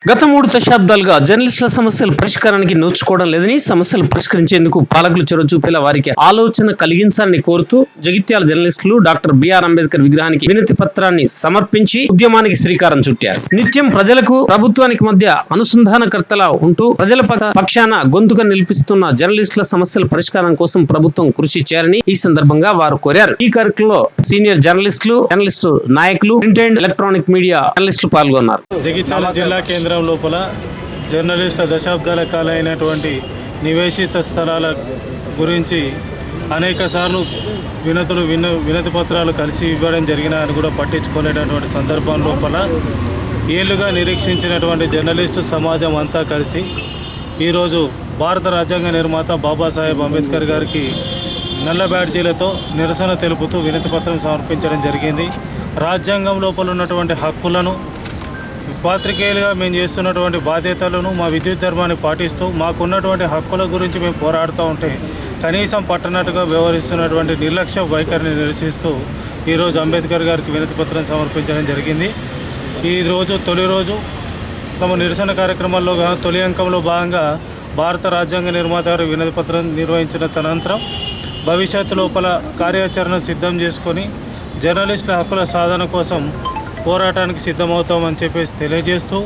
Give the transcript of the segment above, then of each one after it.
గత 3 దశాబ్దాలుగా జర్నలిస్టుల సమస్యల పరిష్కారానికి నోచుకోవడం లేదని, సమస్యలు పరిష్కరించేందుకు పాలకులు చొరవ చూపేలా వారికి ఆలోచన కలిగించాలని కోరుతూ జగిత్యాల జర్నలిస్టులు డాక్టర్ బిఆర్ అంబేద్కర్ విగ్రహానికి వినతి పత్రాన్ని సమర్పించి ఉద్యమానికి శ్రీకారం చుట్టారు. నిత్యం ప్రజలకు, ప్రభుత్వానికి మధ్య అనుసంధానకర్తలా ఉంటూ ప్రజల పక్షాన గొంతుగా నిలిపిస్తున్న జర్నలిస్టుల సమస్యల పరిష్కారం కోసం ప్రభుత్వం కృషి చేయాలని ఈ సందర్భంగా వారు కోరారు. ఈ కార్యక్రమంలో సీనియర్ జర్నలిస్టులు, జర్నలిస్టు నాయకులు, ప్రింట్ అండ్ ఎలక్ట్రానిక్ మీడియా జర్నలిస్టులు పాల్గొన్నారు. జగిత్యాల జిల్లా కేంద్రం లోపల జర్నలిస్టుల దశాబ్దాల కాలైనటువంటి నివేశిత స్థలాల గురించి అనేక సార్లు వినతి పత్రాలు కలిసి ఇవ్వడం జరిగినా అని కూడా పట్టించుకోలేనటువంటి సందర్భం లోపల ఏళ్లుగా నిరీక్షించినటువంటి జర్నలిస్టు సమాజం అంతా కలిసి ఈరోజు భారత రాజ్యాంగ నిర్మాత బాబాసాహెబ్ అంబేద్కర్ గారికి నల్ల బ్యాడ్జీలతో నిరసన తెలుపుతూ వినతి పత్రం సమర్పించడం జరిగింది. రాజ్యాంగం లోపల ఉన్నటువంటి హక్కులను, పాత్రికేయులుగా మేము చేస్తున్నటువంటి బాధ్యతలను, మా విద్యుత్ ధర్మాన్ని పాటిస్తూ మాకున్నటువంటి హక్కుల గురించి మేము పోరాడుతూ ఉంటే కనీసం పట్టనట్టుగా వ్యవహరిస్తున్నటువంటి నిర్లక్ష్య వైఖరిని నిరసిస్తూ ఈరోజు అంబేద్కర్ గారికి వినతి పత్రం సమర్పించడం జరిగింది. ఈరోజు తొలి రోజు తమ నిరసన కార్యక్రమాల్లో తొలి అంకంలో భాగంగా భారత రాజ్యాంగ నిర్మాత గారి వినతి పత్రం నిర్వహించిన తదనంతరం భవిష్యత్తు లోపల కార్యాచరణ సిద్ధం చేసుకొని జర్నలిస్టుల హక్కుల సాధన కోసం పోరాటానికి సిద్ధమవుతామని చెప్పేసి తెలియజేస్తూ,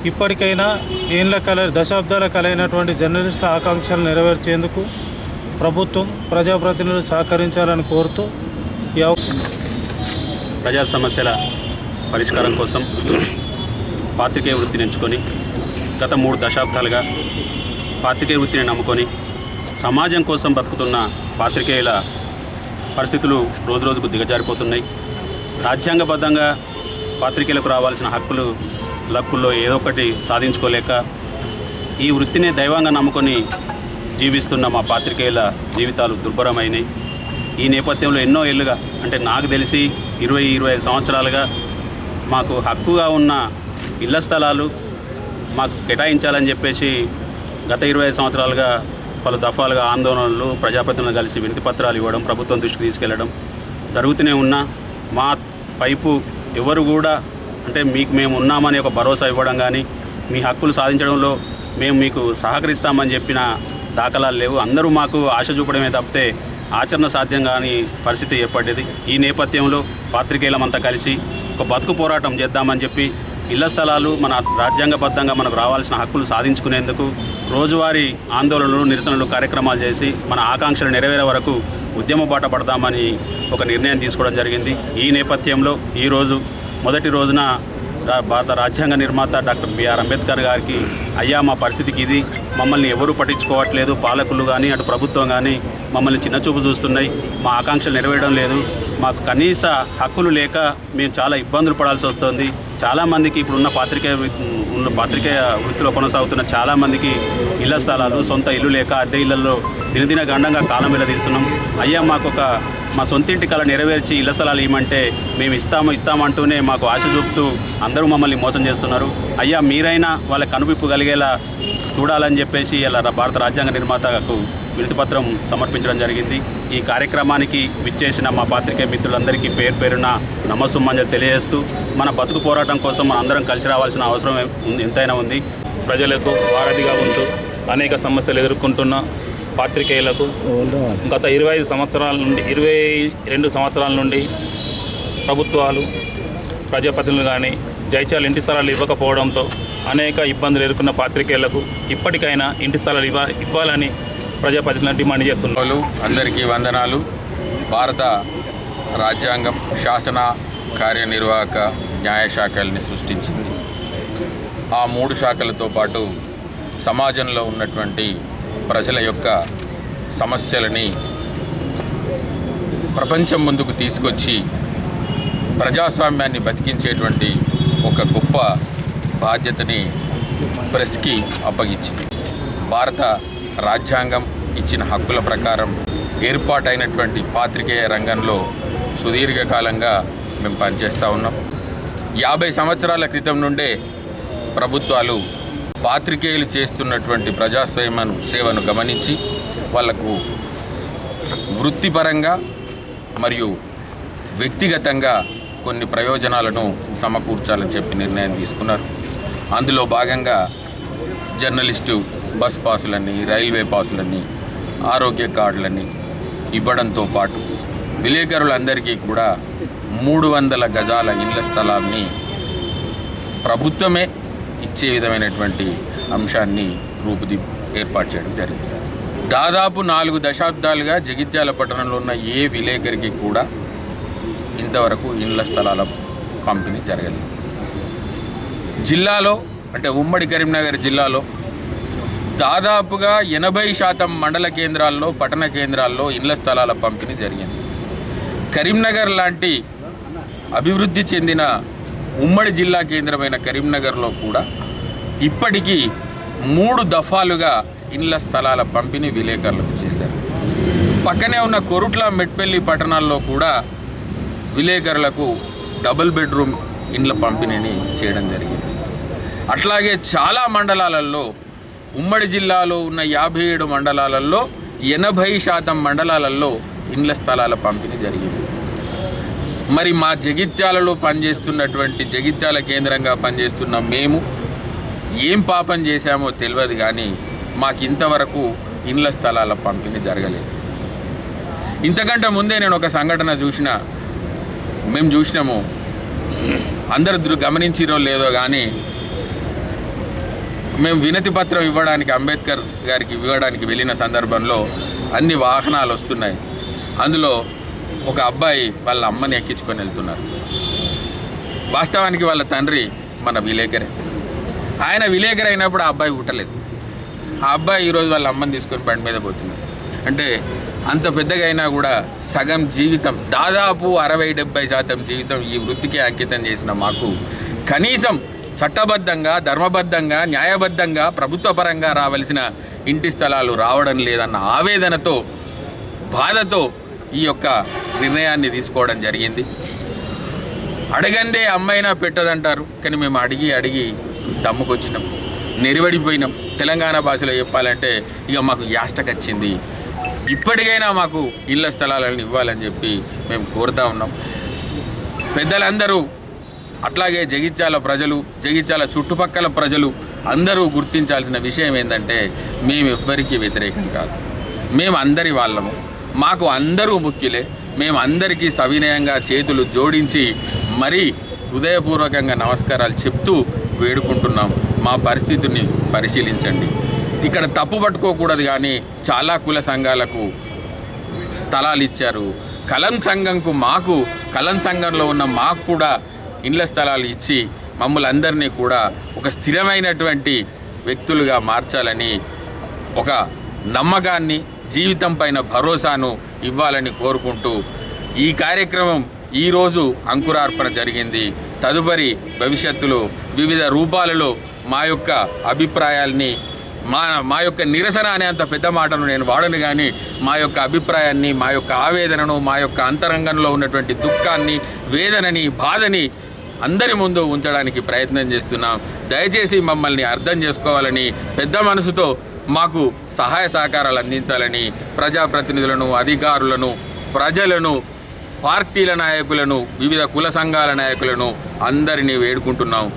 ఇప్పటికైనా దశాబ్దాల కలైనటువంటి జర్నలిస్టుల ఆకాంక్షలు నెరవేర్చేందుకు ప్రభుత్వం, ప్రజాప్రతినిధులు సహకరించాలని కోరుతూ ప్రజా సమస్యల పరిష్కారం కోసం పాత్రికేయ వృత్తిని ఎంచుకొని గత 3 దశాబ్దాలుగా పాత్రికేయ వృత్తిని నమ్ముకొని సమాజం కోసం బతుకుతున్న పాత్రికేయుల పరిస్థితులు రోజురోజుకు దిగజారిపోతున్నాయి. రాజ్యాంగబద్ధంగా పాత్రికేయులకు రావాల్సిన లక్కుల్లో ఏదో ఒకటి సాధించుకోలేక ఈ వృత్తిని దైవంగా నమ్ముకొని జీవిస్తున్న మా పాత్రికేయుల జీవితాలు దుర్భరమైనవి. ఈ నేపథ్యంలో ఎన్నో ఏళ్ళుగా, అంటే నాకు తెలిసి 20-25 సంవత్సరాలుగా మాకు హక్కుగా ఉన్న ఇళ్ల స్థలాలు మాకు కేటాయించాలని చెప్పేసి గత 25 సంవత్సరాలుగా పలు దఫాలుగా ఆందోళనలు, ప్రజాప్రతినిధులు కలిసి వినతి పత్రాలు ఇవ్వడం, ప్రభుత్వం దృష్టికి తీసుకెళ్లడం జరుగుతూనే ఉన్నా మా వైపు ఎవరు కూడా, అంటే మేము ఉన్నామని ఒక భరోసా ఇవ్వడం కానీ, మీ హక్కులు సాధించడంలో మేము మీకు సహకరిస్తామని చెప్పిన దాఖలాలు లేవు. అందరూ మాకు ఆశ చూపడమే తప్పితే ఆచరణ సాధ్యం కాని పరిస్థితి ఏర్పడ్డది. ఈ నేపథ్యంలో పాత్రికేయులమంతా కలిసి ఒక బతుకు పోరాటం చేద్దామని చెప్పి ఇళ్ల స్థలాలు మన రాజ్యాంగబద్ధంగా మనకు రావాల్సిన హక్కులు సాధించుకునేందుకు రోజువారీ ఆందోళనలు, నిరసనలు, కార్యక్రమాలు చేసి మన ఆకాంక్షలు నెరవేరే వరకు ఉద్యమ బాట పడదామని ఒక నిర్ణయం తీసుకోవడం జరిగింది. ఈ నేపథ్యంలో ఈరోజు మొదటి రోజున భారత రాజ్యాంగ నిర్మాత డాక్టర్ బిఆర్ అంబేద్కర్ గారికి, అయ్యా మా పరిస్థితికి ఇది, మమ్మల్ని ఎవరూ పట్టించుకోవట్లేదు, పాలకులు కానీ అటు ప్రభుత్వం కానీ మమ్మల్ని చిన్నచూపు చూస్తున్నాయి, మా ఆకాంక్షలు నెరవేరడం లేదు, మాకు కనీస హక్కులు లేక మేము చాలా ఇబ్బందులు పడాల్సి వస్తుంది. చాలామందికి ఇప్పుడున్న పాత్రికేయ వృత్తిలో కొనసాగుతున్న చాలామందికి ఇళ్ల స్థలాలు, సొంత ఇల్లు లేక అద్దె ఇళ్లలో దినదిన గండంగా కాలం వెళ్లదీస్తున్నాం. అయ్యా మాకు మా సొంతింటి కళ నెరవేర్చి ఇళ్ల స్థలాలు ఇవ్వమంటే మేము ఇస్తామంటూనే మాకు ఆశ చూపుతూ అందరూ మమ్మల్ని మోసం చేస్తున్నారు. అయ్యా మీరైనా వాళ్ళకి కనువిప్పు కలిగేలా చూడాలని చెప్పేసి ఇలా భారత రాజ్యాంగ నిర్మాతకు వినతి పత్రం సమర్పించడం జరిగింది. ఈ కార్యక్రమానికి విచ్చేసిన మా పాత్రికేయ మిత్రులందరికీ పేరున నమస్సుమంజలు తెలియజేస్తూ, మన బతుకు పోరాటం కోసం మన అందరం కలిసి రావాల్సిన అవసరం ఎంతైనా ఉంది. ప్రజలకు వారధిగా ఉంటూ అనేక సమస్యలు ఎదుర్కొంటున్న పాత్రికేయులకు గత 22 సంవత్సరాల నుండి ప్రభుత్వాలు, ప్రజాప్రతినిధులు కానీ జైత్యాల ఇంటి స్థలాలు ఇవ్వకపోవడంతో అనేక ఇబ్బందులు ఎదుర్కొన్న పాత్రికేయులకు ఇప్పటికైనా ఇంటి స్థలాలు ఇవ్వాలని ప్రజాప్రతినిధులను డిమాండ్ చేస్తున్నారు. అందరికీ వందనాలు. భారత రాజ్యాంగం శాసన, కార్యనిర్వాహక, న్యాయ శాఖల్ని సృష్టించింది. ఆ 3 శాఖలతో పాటు సమాజంలో ఉన్నటువంటి ప్రజల యొక్క సమస్యలని ప్రపంచం ముందుకు తీసుకొచ్చి ప్రజాస్వామ్యాన్ని బతికించేటువంటి ఒక గొప్ప బాధ్యతని ప్రెస్కి అప్పగించింది. భారత రాజ్యాంగం ఇచ్చిన హక్కుల ప్రకారం ఏర్పాటైనటువంటి పాత్రికేయ రంగంలో సుదీర్ఘకాలంగా మేము పనిచేస్తూ ఉన్నాం. 50 సంవత్సరాల క్రితం నుండే ప్రభుత్వాలు పాత్రికేయులు చేస్తున్నటువంటి సేవను గమనించి వాళ్లకు వృత్తిపరంగా మరియు వ్యక్తిగతంగా కొన్ని ప్రయోజనాలను సమకూర్చాలని చెప్పి నిర్ణయం తీసుకున్నారు. అందులో భాగంగా జర్నలిస్టు బస్ పాసులని, రైల్వే పాసులని, ఆరోగ్య కార్డులని ఇవ్వడంతో పాటు విలేకరులందరికీ కూడా 300 గజాల ఇళ్ల స్థలాన్ని ప్రభుత్వమే ఇచ్చే విధమైనటువంటి అంశాన్ని ఏర్పాటు చేయడం జరిగింది. దాదాపు 4 దశాబ్దాలుగా జగిత్యాల పట్టణంలో ఉన్న ఏ విలేకరికి కూడా ఇంతవరకు ఇళ్ల స్థలాల పంపిణీ జరగలేదు. జిల్లాలో అంటే ఉమ్మడి కరీంనగర్ జిల్లాలో దాదాపుగా 80% మండల కేంద్రాల్లో, పట్టణ కేంద్రాల్లో ఇళ్ల స్థలాల పంపిణీ జరిగింది. కరీంనగర్ లాంటి అభివృద్ధి చెందిన ఉమ్మడి జిల్లా కేంద్రమైన కరీంనగర్లో కూడా ఇప్పటికీ 3 దఫాలుగా ఇళ్ల స్థలాల పంపిణీ విలేకరులకు చేశారు. పక్కనే ఉన్న కొరుట్ల, మెట్పల్లి పట్టణాల్లో కూడా విలేకరులకు డబుల్ బెడ్రూమ్ ఇండ్ల పంపిణీని చేయడం జరిగింది. అట్లాగే చాలా మండలాలలో, ఉమ్మడి జిల్లాలో ఉన్న 57 మండలాలలో 80% మండలాలలో ఇండ్ల స్థలాల పంపిణీ జరిగింది. మరి మా జగిత్యాలలో పనిచేస్తున్నటువంటి, జగిత్యాల కేంద్రంగా పనిచేస్తున్న మేము ఏం పాపం చేశామో తెలియదు, కానీ మాకు ఇంతవరకు ఇండ్ల స్థలాల పంపిణీ జరగలేదు. ఇంతకంటే ముందే నేను ఒక సంఘటన మేము చూసినాము, అందరూ గమనించిరో లేదో కానీ, మేము వినతి పత్రం ఇవ్వడానికి అంబేద్కర్ గారికి ఇవ్వడానికి వెళ్ళిన సందర్భంలో అన్ని వాహనాలు వస్తున్నాయి. అందులో ఒక అబ్బాయి వాళ్ళ అమ్మని ఎక్కించుకొని వెళ్తున్నారు. వాస్తవానికి వాళ్ళ తండ్రి మన విలేకరే. ఆయన విలేకరు అయినప్పుడు ఆ అబ్బాయి పుట్టలేదు. ఆ అబ్బాయి ఈరోజు వాళ్ళ అమ్మని తీసుకొని బండి మీద పోతున్నారు. అంటే అంత పెద్దగా అయినా కూడా సగం జీవితం, దాదాపు 60-70% జీవితం ఈ వృత్తికి అంకితం చేసిన మాకు కనీసం చట్టబద్ధంగా, ధర్మబద్ధంగా, న్యాయబద్ధంగా, ప్రభుత్వపరంగా రావాల్సిన ఇంటి స్థలాలు రావడం లేదన్న ఆవేదనతో, బాధతో ఈ యొక్క నిర్ణయాన్ని తీసుకోవడం జరిగింది. అడగందే అమ్మైనా పెట్టదంటారు, కానీ మేము అడిగి దమ్ముకొచ్చినాం, నెరివడిపోయినాం. తెలంగాణ భాషలో చెప్పాలంటే ఇక మాకు యాష్టకొచ్చింది. ఇప్పటికైనా మాకు ఇళ్ల స్థలాలను ఇవ్వాలని చెప్పి మేము కోరుతా ఉన్నాం. పెద్దలందరూ, అట్లాగే జగిత్యాల ప్రజలు, జగిత్యాల చుట్టుపక్కల ప్రజలు అందరూ గుర్తించాల్సిన విషయం ఏంటంటే, మేము ఎవ్వరికీ వ్యతిరేకం కాదు. మేము అందరి వాళ్ళము, మాకు అందరూ ముఖ్యులే. మేము అందరికీ సవినయంగా చేతులు జోడించి మరీ హృదయపూర్వకంగా నమస్కారాలు చెప్తూ వేడుకుంటున్నాం. మా పరిస్థితిని పరిశీలించండి. ఇక్కడ తప్పు పట్టుకోకూడదు, కానీ చాలా కుల సంఘాలకు స్థలాలు ఇచ్చారు. కలం సంఘంలో ఉన్న మాకు కూడా ఇండ్ల స్థలాలు ఇచ్చి మమ్మల్ని అందరినీ కూడా ఒక స్థిరమైనటువంటి వ్యక్తులుగా మార్చాలని, ఒక నమ్మకాన్ని, జీవితం పైన భరోసాను ఇవ్వాలని కోరుకుంటూ ఈ కార్యక్రమం ఈరోజు అంకురార్పణ జరిగింది. తదుపరి భవిష్యత్తులో వివిధ రూపాలలో మా యొక్క అభిప్రాయాల్ని, మా యొక్క నిరసన అనే అంత పెద్ద మాటను నేను వాడను, కానీ మా యొక్క అభిప్రాయాన్ని, మా యొక్క ఆవేదనను, మా యొక్క అంతరంగంలో ఉన్నటువంటి దుఃఖాన్ని, వేదనని, బాధని అందరి ముందు ఉంచడానికి ప్రయత్నం చేస్తున్నాం. దయచేసి మమ్మల్ని అర్థం చేసుకోవాలని, పెద్ద మనసుతో మాకు సహాయ సహకారాలు అందించాలని ప్రజాప్రతినిధులను, అధికారులను, ప్రజలను, పార్టీల నాయకులను, వివిధ కుల సంఘాల నాయకులను అందరినీ వేడుకుంటున్నాం.